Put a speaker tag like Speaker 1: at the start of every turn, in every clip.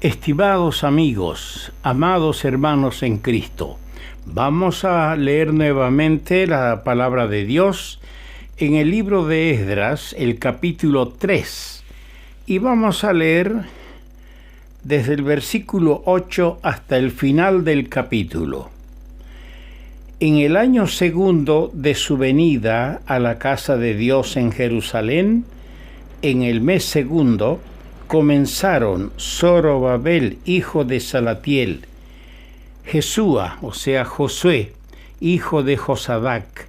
Speaker 1: Estimados amigos, amados hermanos en Cristo, vamos a leer nuevamente la palabra de Dios en el libro de Esdras, el capítulo 3, y vamos a leer desde el versículo 8 hasta el final del capítulo. En el año segundo de su venida a la casa de Dios en Jerusalén, en el mes segundo, comenzaron Zorobabel, hijo de Salatiel, Jesúa, o sea, Josué, hijo de Josadac,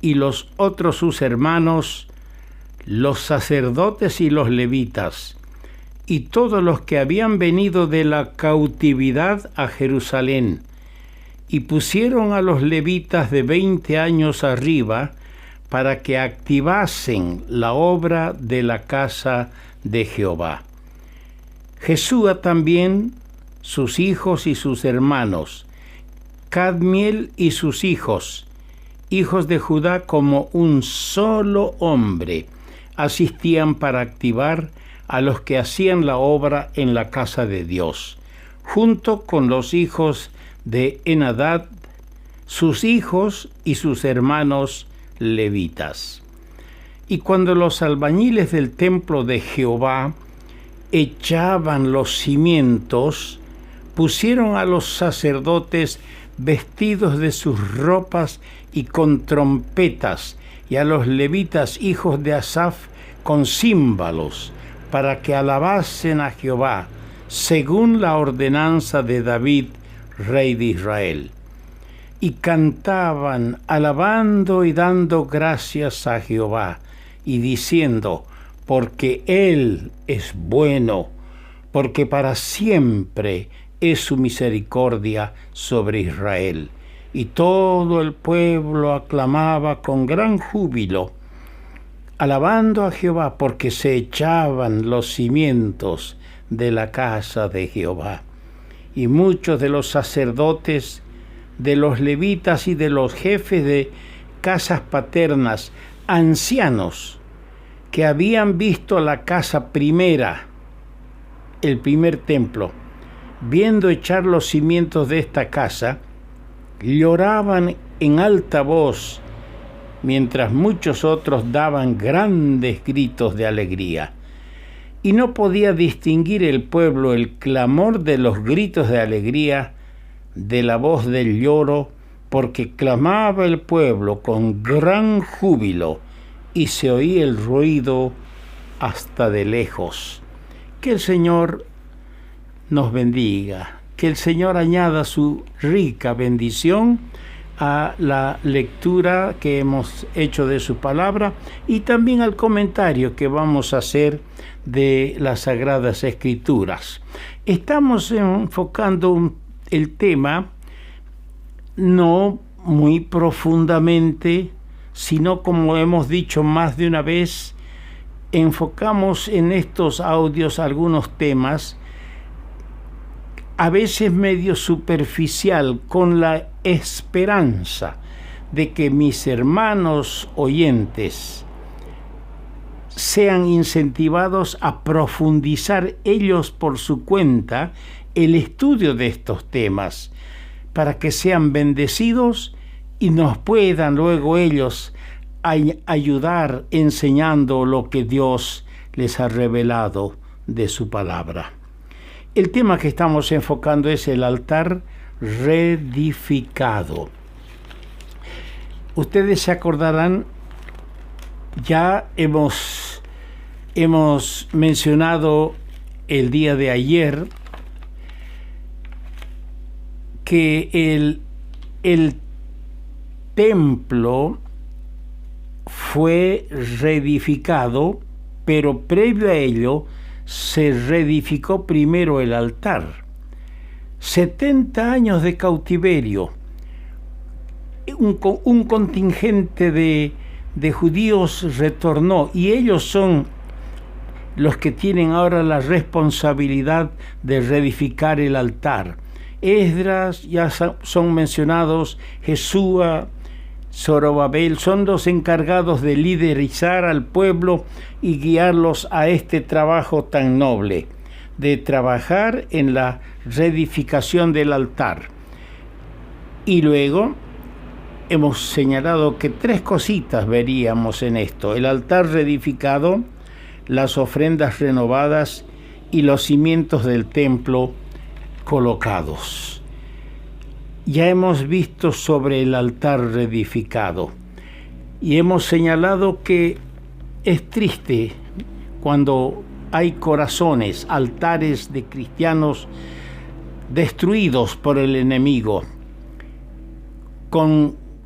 Speaker 1: y los otros sus hermanos, los sacerdotes y los levitas, y todos los que habían venido de la cautividad a Jerusalén, y pusieron a los levitas de 20 años arriba para que activasen la obra de la casa de Jehová. Jesúa también, sus hijos y sus hermanos, Cadmiel y sus hijos de Judá, como un solo hombre, asistían para activar a los que hacían la obra en la casa de Dios, junto con los hijos de Henadad, sus hijos y sus hermanos levitas. Y cuando los albañiles del templo de Jehová echaban los cimientos, pusieron a los sacerdotes vestidos de sus ropas y con trompetas, y a los levitas hijos de Asaf con címbalos, para que alabasen a Jehová, según la ordenanza de David, rey de Israel. Y cantaban, alabando y dando gracias a Jehová, y diciendo, porque Él es bueno, porque para siempre es su misericordia sobre Israel. Y todo el pueblo aclamaba con gran júbilo, alabando a Jehová, porque se echaban los cimientos de la casa de Jehová. Y muchos de los sacerdotes, de los levitas y de los jefes de casas paternas, ancianos, que habían visto la casa primera, el primer templo, viendo echar los cimientos de esta casa, lloraban en alta voz, mientras muchos otros daban grandes gritos de alegría. Y no podía distinguir el pueblo el clamor de los gritos de alegría de la voz del lloro, porque clamaba el pueblo con gran júbilo, y se oía el ruido hasta de lejos. Que el Señor nos bendiga, que el Señor añada su rica bendición a la lectura que hemos hecho de su palabra y también al comentario que vamos a hacer de las Sagradas Escrituras. Estamos enfocando el tema no muy profundamente, sino, como hemos dicho más de una vez, enfocamos en estos audios algunos temas, a veces medio superficial, con la esperanza de que mis hermanos oyentes sean incentivados a profundizar ellos por su cuenta el estudio de estos temas, para que sean bendecidos y nos puedan luego ellos ayudar enseñando lo que Dios les ha revelado de su palabra. El tema que estamos enfocando es el altar reedificado. Ustedes se acordarán, ya hemos mencionado el día de ayer que el templo fue reedificado, pero previo a ello se reedificó primero el altar. 70 años de cautiverio, un contingente de judíos retornó, y ellos son los que tienen ahora la responsabilidad de reedificar el altar. Esdras, ya son mencionados, Jesúa, Zorobabel, son los encargados de liderizar al pueblo y guiarlos a este trabajo tan noble. de trabajar en la reedificación del altar. Y luego hemos señalado que 3 cositas veríamos en esto: el altar reedificado, las ofrendas renovadas y los cimientos del templo colocados. Ya hemos visto sobre el altar reedificado y hemos señalado que es triste cuando hay corazones, altares de cristianos destruidos por el enemigo,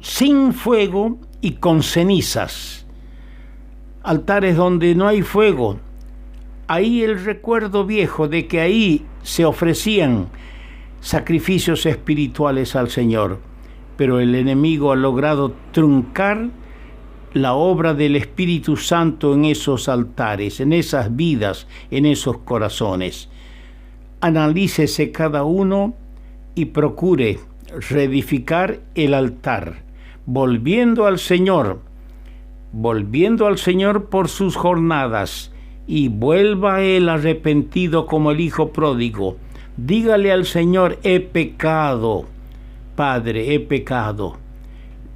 Speaker 1: sin fuego y con cenizas. Altares donde no hay fuego. Ahí el recuerdo viejo de que ahí se ofrecían sacrificios espirituales al Señor, pero el enemigo ha logrado truncar la obra del Espíritu Santo en esos altares, en esas vidas, en esos corazones. Analícese cada uno y procure reedificar el altar, volviendo al Señor por sus jornadas, y vuelva a Él arrepentido como el hijo pródigo. Dígale al Señor: he pecado, Padre, he pecado.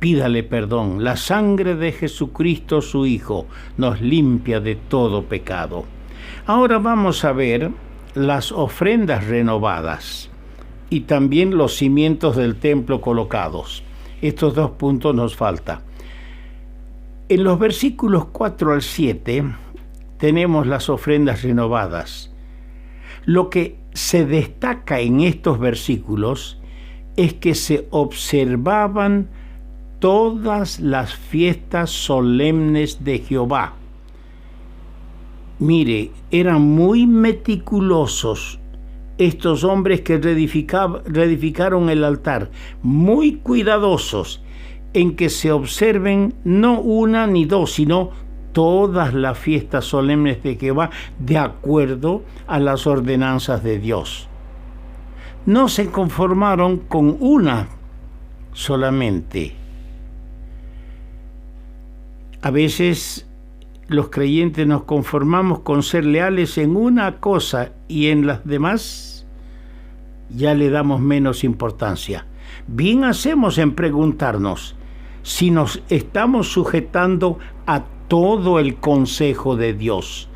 Speaker 1: Pídale perdón. La sangre de Jesucristo, su Hijo, nos limpia de todo pecado. Ahora vamos a ver las ofrendas renovadas y también los cimientos del templo colocados. Estos 2 puntos nos falta. En los versículos 4 al 7 tenemos las ofrendas renovadas. Lo que se destaca en estos versículos es que se observaban todas las fiestas solemnes de Jehová. Mire, eran muy meticulosos estos hombres que reedificaron el altar, muy cuidadosos en que se observen no una ni 2, sino todas las fiestas solemnes de Jehová de acuerdo a las ordenanzas de Dios. No se conformaron con una solamente. A veces los creyentes nos conformamos con ser leales en una cosa y en las demás ya le damos menos importancia. Bien hacemos en preguntarnos si nos estamos sujetando a todo el consejo de Dios.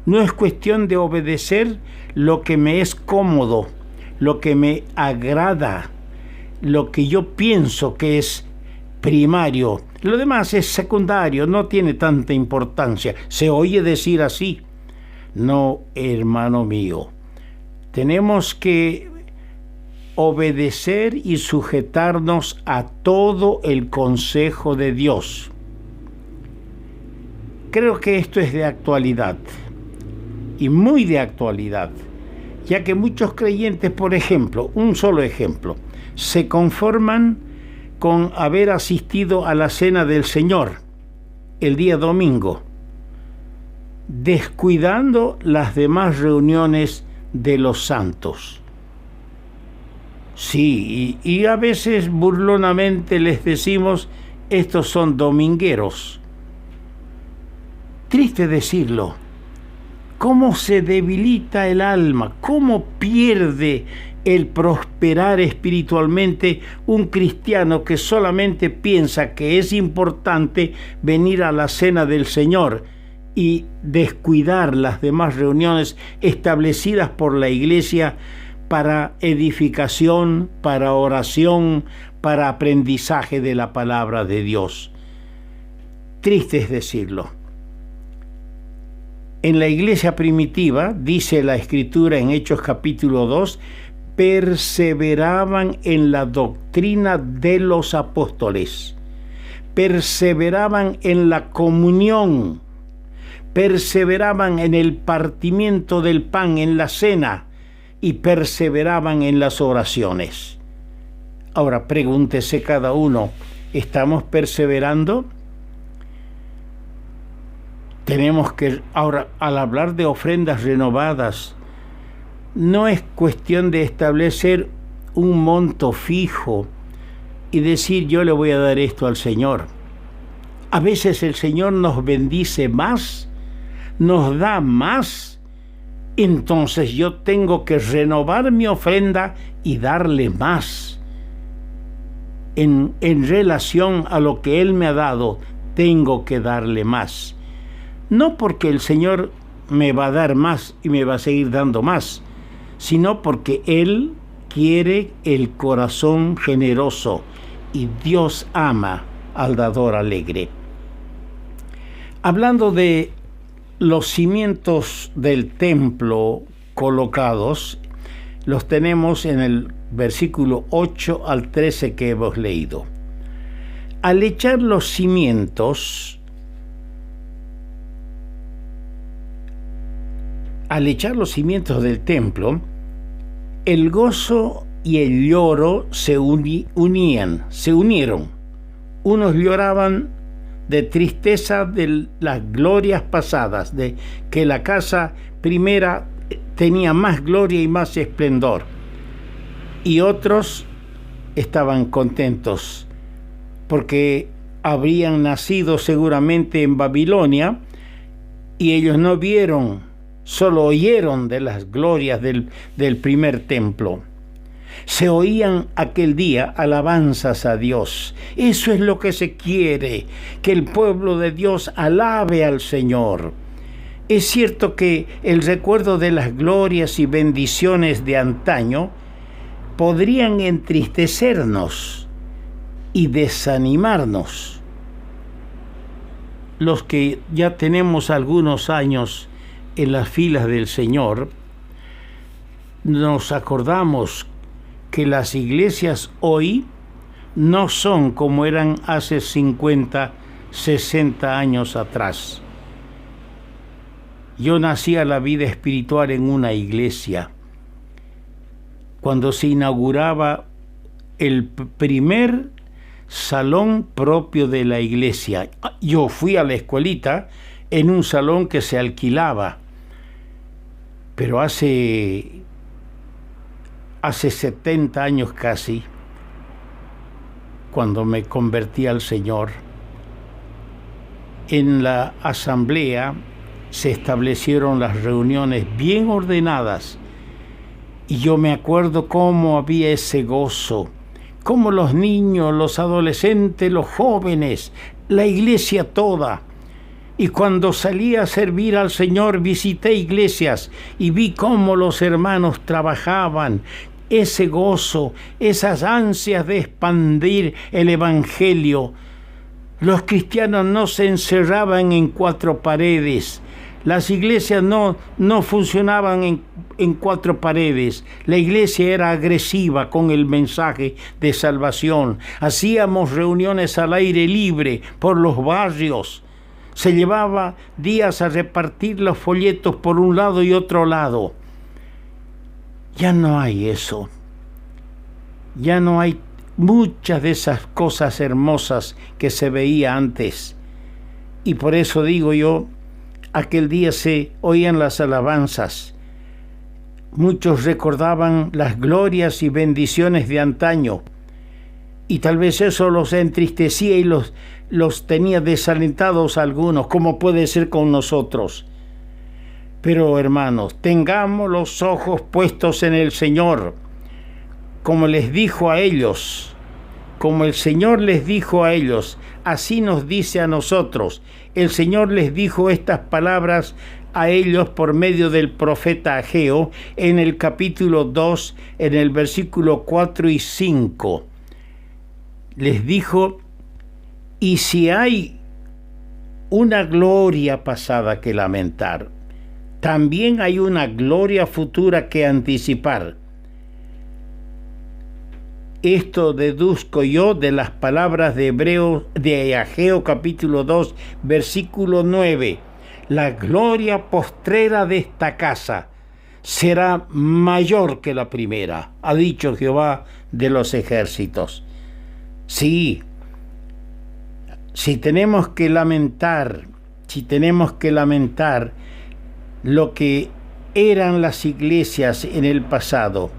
Speaker 1: No es cuestión de obedecer lo que me es cómodo, lo que me agrada, lo que yo pienso que es primario. Lo demás es secundario, no tiene tanta importancia. Se oye decir así. No, hermano mío. Tenemos que obedecer y sujetarnos a todo el consejo de Dios. Creo que esto es de actualidad, y muy de actualidad, ya que muchos creyentes, por ejemplo, un solo ejemplo, se conforman con haber asistido a la cena del Señor el día domingo, descuidando las demás reuniones de los santos. Sí, y a veces burlonamente les decimos: estos son domingueros. Triste decirlo. ¿Cómo se debilita el alma? ¿Cómo pierde el prosperar espiritualmente un cristiano que solamente piensa que es importante venir a la cena del Señor y descuidar las demás reuniones establecidas por la Iglesia para edificación, para oración, para aprendizaje de la palabra de Dios? Triste es decirlo. En la iglesia primitiva, dice la Escritura en Hechos capítulo 2, perseveraban en la doctrina de los apóstoles, perseveraban en la comunión, perseveraban en el partimiento del pan, en la cena, y perseveraban en las oraciones. Ahora pregúntese cada uno: ¿estamos perseverando? Tenemos que, ahora, al hablar de ofrendas renovadas, no es cuestión de establecer un monto fijo y decir: yo le voy a dar esto al Señor. A veces el Señor nos bendice más, nos da más entonces yo tengo que renovar mi ofrenda y darle más. En relación a lo que Él me ha dado, tengo que darle más. No porque el Señor me va a dar más y me va a seguir dando más, sino porque Él quiere el corazón generoso y Dios ama al dador alegre. Hablando de los cimientos del templo colocados, los tenemos en el versículo 8 al 13 que hemos leído. Al echar los cimientos del templo, el gozo y el lloro se unieron. Unos lloraban de tristeza de las glorias pasadas, de que la casa primera tenía más gloria y más esplendor. Y otros estaban contentos porque habrían nacido seguramente en Babilonia y ellos no vieron, solo oyeron de las glorias del primer templo. Se oían aquel día alabanzas a Dios. Eso es lo que se quiere, que el pueblo de Dios alabe al Señor. Es cierto que el recuerdo de las glorias y bendiciones de antaño podrían entristecernos y desanimarnos. Los que ya tenemos algunos años en las filas del Señor, nos acordamos que las iglesias hoy no son como eran hace 50, 60 años atrás. Yo nací a la vida espiritual en una iglesia. Cuando se inauguraba el primer salón propio de la iglesia, yo fui a la escuelita en un salón que se alquilaba, pero hace 70 años casi, cuando me convertí al Señor, en la asamblea se establecieron las reuniones bien ordenadas. Y yo me acuerdo cómo había ese gozo, cómo los niños, los adolescentes, los jóvenes, la iglesia toda. Y cuando salí a servir al Señor, visité iglesias y vi cómo los hermanos trabajaban. Ese gozo, esas ansias de expandir el Evangelio. Los cristianos no se encerraban en cuatro paredes. Las iglesias no funcionaban en cuatro paredes. La iglesia era agresiva con el mensaje de salvación. Hacíamos reuniones al aire libre por los barrios. Se llevaba días a repartir los folletos por un lado y otro lado. Ya no hay eso. Ya no hay muchas de esas cosas hermosas que se veía antes. Y por eso digo yo, aquel día se oían las alabanzas. Muchos recordaban las glorias y bendiciones de antaño. Y tal vez eso los entristecía y los tenía desalentados a algunos, como puede ser con nosotros. Pero hermanos, tengamos los ojos puestos en el Señor, como les dijo a ellos, como el Señor les dijo a ellos, así nos dice a nosotros. El Señor les dijo estas palabras a ellos por medio del profeta Ageo en el capítulo 2, en el versículo 4 y 5. Les dijo: y si hay una gloria pasada que lamentar, también hay una gloria futura que anticipar. Esto deduzco yo de las palabras de Ageo capítulo 2, versículo 9. La gloria postrera de esta casa será mayor que la primera, ha dicho Jehová de los ejércitos. Sí, si tenemos que lamentar lo que eran las iglesias en el pasado,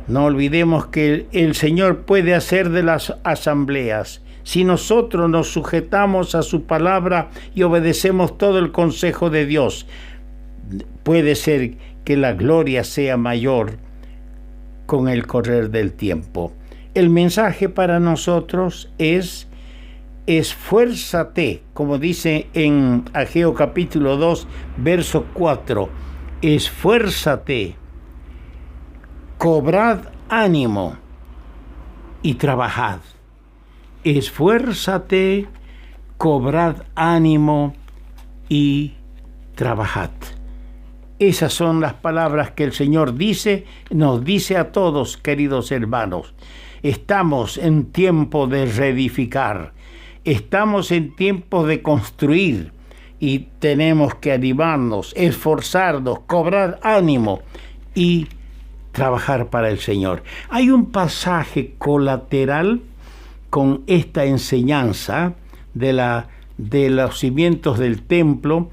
Speaker 1: no olvidemos que el Señor puede hacer de las asambleas. Si nosotros nos sujetamos a su palabra y obedecemos todo el consejo de Dios, puede ser que la gloria sea mayor con el correr del tiempo. El mensaje para nosotros es: esfuérzate, como dice en Ageo capítulo 2, verso 4, esfuérzate, cobrad ánimo y trabajad. Esfuérzate, cobrad ánimo y trabajad. Esas son las palabras que el Señor nos dice a todos, queridos hermanos. Estamos en tiempo de reedificar, estamos en tiempo de construir y tenemos que animarnos, esforzarnos, cobrar ánimo y trabajar para el Señor. Hay un pasaje colateral con esta enseñanza de los cimientos del templo,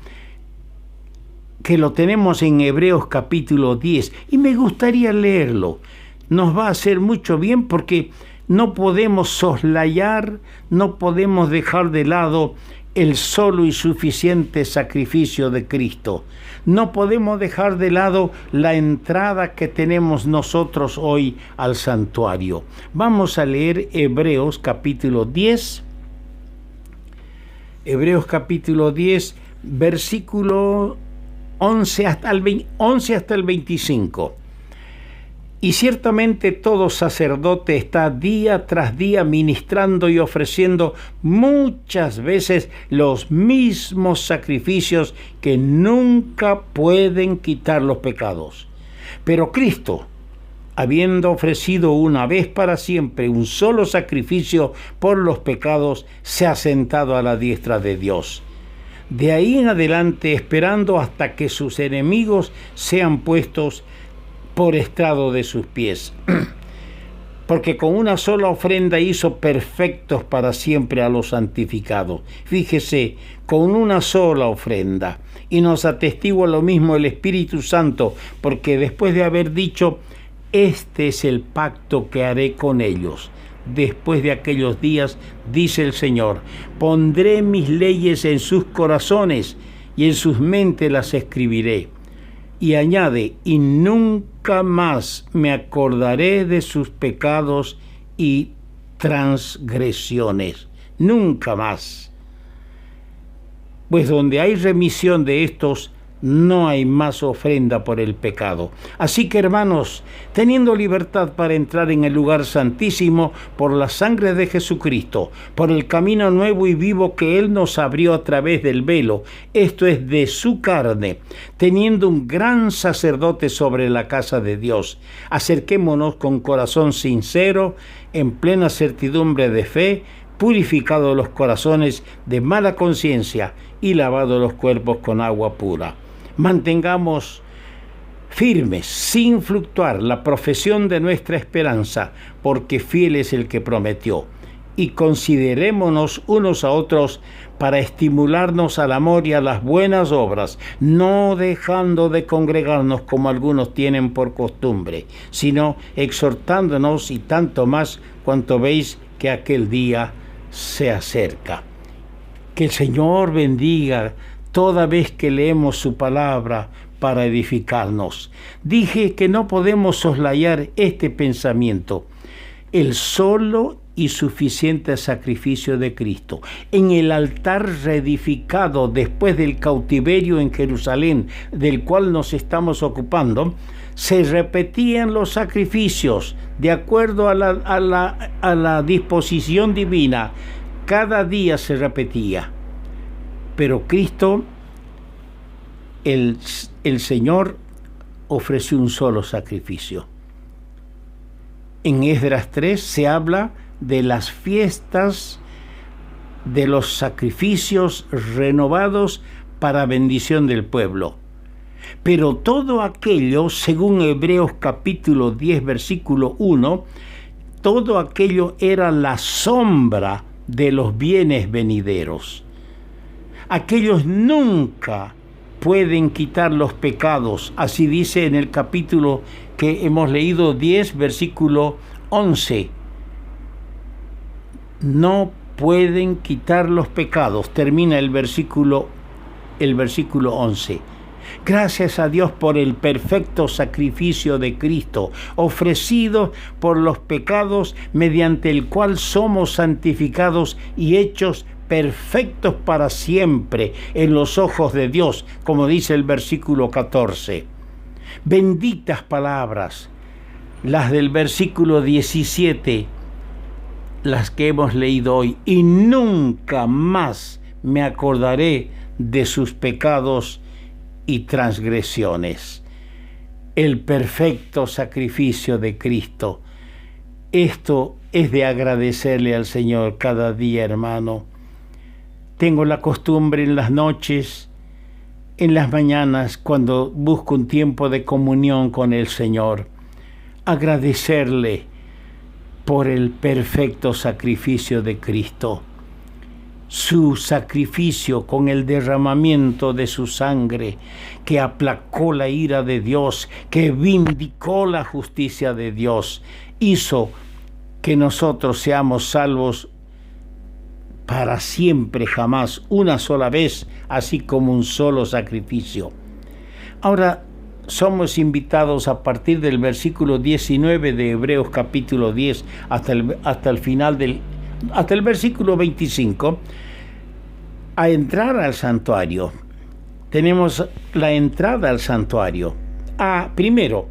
Speaker 1: que lo tenemos en Hebreos capítulo 10, y me gustaría leerlo. Nos va a hacer mucho bien porque no podemos soslayar, no podemos dejar de lado el solo y suficiente sacrificio de Cristo. No podemos dejar de lado la entrada que tenemos nosotros hoy al santuario. Vamos a leer Hebreos capítulo 10. Hebreos capítulo 10, versículo 11 hasta el 25. Y ciertamente todo sacerdote está día tras día ministrando y ofreciendo muchas veces los mismos sacrificios que nunca pueden quitar los pecados. Pero Cristo, habiendo ofrecido una vez para siempre un solo sacrificio por los pecados, se ha sentado a la diestra de Dios. De ahí en adelante, esperando hasta que sus enemigos sean puestos por estrado de sus pies. Porque con una sola ofrenda hizo perfectos para siempre a los santificados. Fíjese, con una sola ofrenda. Y nos atestigua lo mismo el Espíritu Santo, porque después de haber dicho: este es el pacto que haré con ellos. Después de aquellos días, dice el Señor, pondré mis leyes en sus corazones y en sus mentes las escribiré. Y añade: y nunca más me acordaré de sus pecados y transgresiones. Nunca más. Pues donde hay remisión de estos, no hay más ofrenda por el pecado. Así que, hermanos, teniendo libertad para entrar en el lugar santísimo por la sangre de Jesucristo, por el camino nuevo y vivo que Él nos abrió a través del velo, esto es, de su carne, teniendo un gran sacerdote sobre la casa de Dios, acerquémonos con corazón sincero, en plena certidumbre de fe, purificados los corazones de mala conciencia y lavados los cuerpos con agua pura. Mantengamos firmes, sin fluctuar, la profesión de nuestra esperanza, porque fiel es el que prometió. Y considerémonos unos a otros para estimularnos al amor y a las buenas obras, no dejando de congregarnos como algunos tienen por costumbre, sino exhortándonos, y tanto más cuanto veis que aquel día se acerca. Que el Señor bendiga toda vez que leemos su palabra para edificarnos. Dije que no podemos soslayar este pensamiento: el solo y suficiente sacrificio de Cristo. En el altar reedificado después del cautiverio en Jerusalén, del cual nos estamos ocupando, se repetían los sacrificios de acuerdo a la disposición divina. Cada día se repetía. Pero Cristo, el Señor, ofreció un solo sacrificio. En Esdras 3 se habla de las fiestas, de los sacrificios renovados para bendición del pueblo. Pero todo aquello, según Hebreos capítulo 10, versículo 1, todo aquello era la sombra de los bienes venideros. Aquellos nunca pueden quitar los pecados. Así dice en el capítulo que hemos leído 10, versículo 11. No pueden quitar los pecados. Termina el versículo 11. Gracias a Dios por el perfecto sacrificio de Cristo, ofrecido por los pecados, mediante el cual somos santificados y hechos perfectos para siempre en los ojos de Dios, como dice el versículo 14. Benditas palabras, las del versículo 17, las que hemos leído hoy. Y nunca más me acordaré de sus pecados y transgresiones. El perfecto sacrificio de Cristo. Esto es de agradecerle al Señor cada día, hermano. Tengo la costumbre en las noches, en las mañanas, cuando busco un tiempo de comunión con el Señor, agradecerle por el perfecto sacrificio de Cristo. Su sacrificio con el derramamiento de su sangre, que aplacó la ira de Dios, que vindicó la justicia de Dios, hizo que nosotros seamos salvos para siempre, jamás, una sola vez, así como un solo sacrificio. Ahora somos invitados a partir del versículo 19 de Hebreos capítulo 10 hasta el final hasta el versículo 25, a entrar al santuario. Tenemos la entrada al santuario. Primero,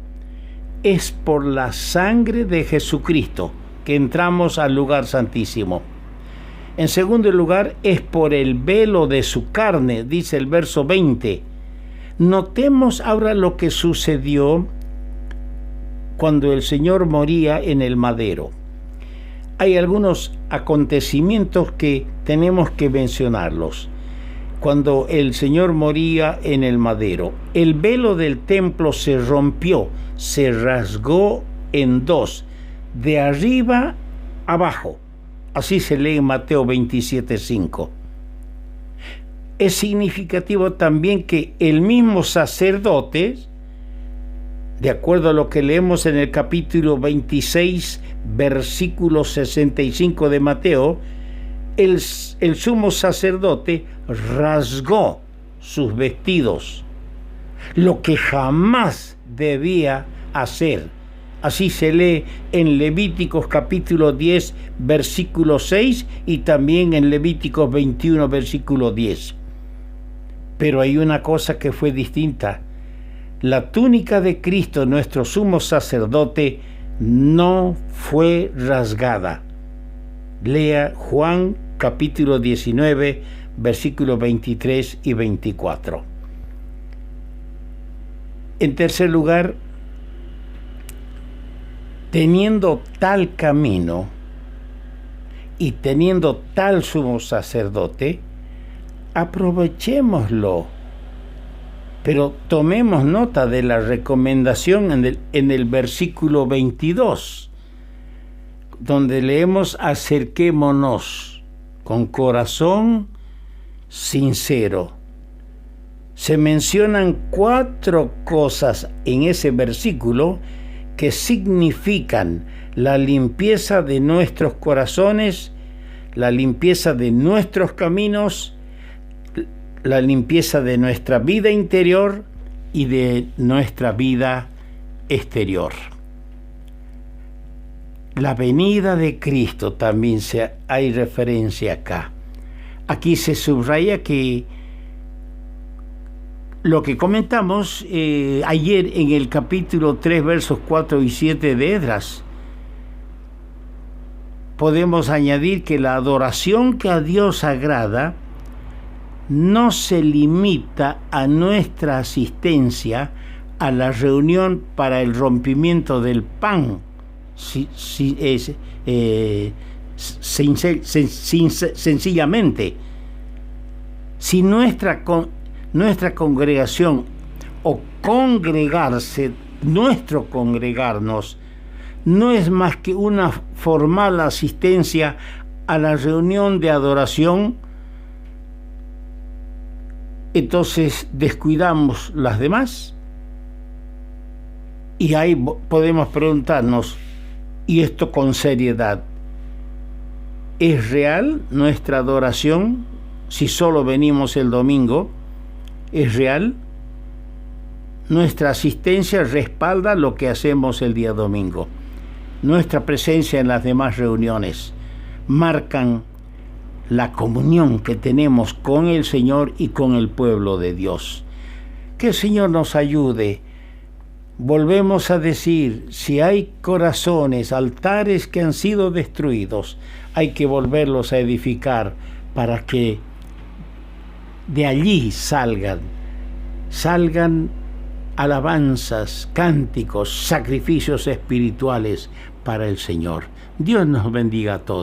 Speaker 1: es por la sangre de Jesucristo que entramos al lugar santísimo. En segundo lugar, es por el velo de su carne, dice el verso 20. Notemos ahora lo que sucedió cuando el Señor moría en el madero. Hay algunos acontecimientos que tenemos que mencionarlos. Cuando el Señor moría en el madero, el velo del templo se rompió, se rasgó en dos, de arriba abajo. Así se lee en Mateo 27:5. Es significativo también que el mismo sacerdote, de acuerdo a lo que leemos en el capítulo 26, versículo 65 de Mateo, el sumo sacerdote rasgó sus vestidos, lo que jamás debía hacer. Así se lee en Levíticos capítulo 10, versículo 6 y también en Levíticos 21, versículo 10. Pero hay una cosa que fue distinta. La túnica de Cristo, nuestro sumo sacerdote, no fue rasgada. Lea Juan capítulo 19, versículos 23 y 24. En tercer lugar, teniendo tal camino y teniendo tal sumo sacerdote, aprovechémoslo. Pero tomemos nota de la recomendación en el versículo 22, donde leemos: acerquémonos con corazón sincero. Se mencionan 4 cosas en ese versículo que significan la limpieza de nuestros corazones, la limpieza de nuestros caminos, la limpieza de nuestra vida interior y de nuestra vida exterior. La venida de Cristo también hay referencia acá. Aquí se subraya que lo que comentamos ayer en el capítulo 3, versos 4 y 7 de Esdras. Podemos añadir que la adoración que a Dios agrada no se limita a nuestra asistencia a la reunión para el rompimiento del pan, sencillamente. Si nuestra congregación o congregarse, nuestro congregarnos, no es más que una formal asistencia a la reunión de adoración, entonces descuidamos las demás. Y ahí podemos preguntarnos, y esto con seriedad, ¿es real nuestra adoración si solo venimos el domingo? ¿Es real? Nuestra asistencia respalda lo que hacemos el día domingo. Nuestra presencia en las demás reuniones marcan la comunión que tenemos con el Señor y con el pueblo de Dios. Que el Señor nos ayude. Volvemos a decir, si hay corazones, altares que han sido destruidos, hay que volverlos a edificar para que de allí salgan alabanzas, cánticos, sacrificios espirituales para el Señor. Dios nos bendiga a todos.